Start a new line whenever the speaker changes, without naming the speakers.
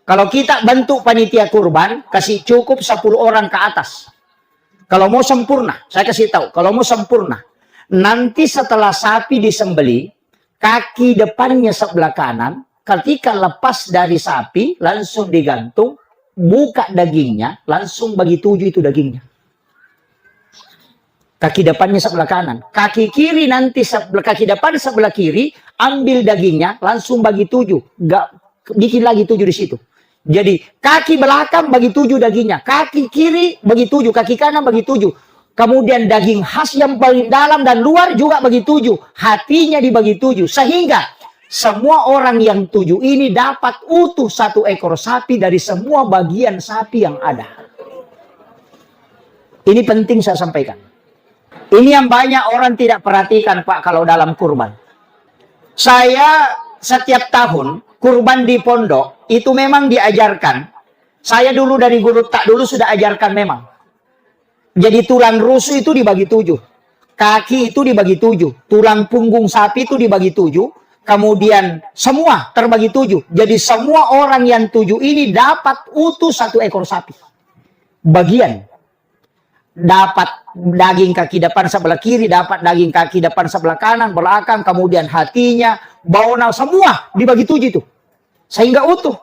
Kalau kita bentuk panitia kurban, kasih cukup 10 orang ke atas. Kalau mau sempurna, saya kasih tahu, kalau mau sempurna, nanti setelah sapi disembeli, kaki depannya sebelah kanan, ketika lepas dari sapi, langsung digantung, buka dagingnya, langsung bagi 7 itu dagingnya. Kaki depannya sebelah kanan. Kaki kiri nanti, kaki depan sebelah kiri, ambil dagingnya, langsung bagi 7. Gak, bikin lagi 7 di situ. Jadi, kaki belakang bagi 7 dagingnya. Kaki kiri bagi 7, kaki kanan bagi 7. Kemudian daging khas yang paling dalam dan luar juga bagi 7. Hatinya dibagi 7. Sehingga, semua orang yang 7 ini dapat utuh 1 ekor sapi dari semua bagian sapi yang ada. Ini penting saya sampaikan. Ini yang banyak orang tidak perhatikan, Pak, kalau dalam kurban. Saya setiap tahun kurban di pondok itu memang diajarkan. Saya dulu dari guru tak dulu sudah ajarkan memang. Jadi tulang rusuk itu dibagi 7. Kaki itu dibagi 7. Tulang punggung sapi itu dibagi 7. Kemudian semua terbagi 7. Jadi semua orang yang 7 ini dapat utuh 1 ekor sapi. Bagian. Dapat daging kaki depan sebelah kiri, dapat daging kaki depan sebelah kanan, belakang, kemudian hatinya, bawah, semua dibagi 7 itu. Sehingga utuh.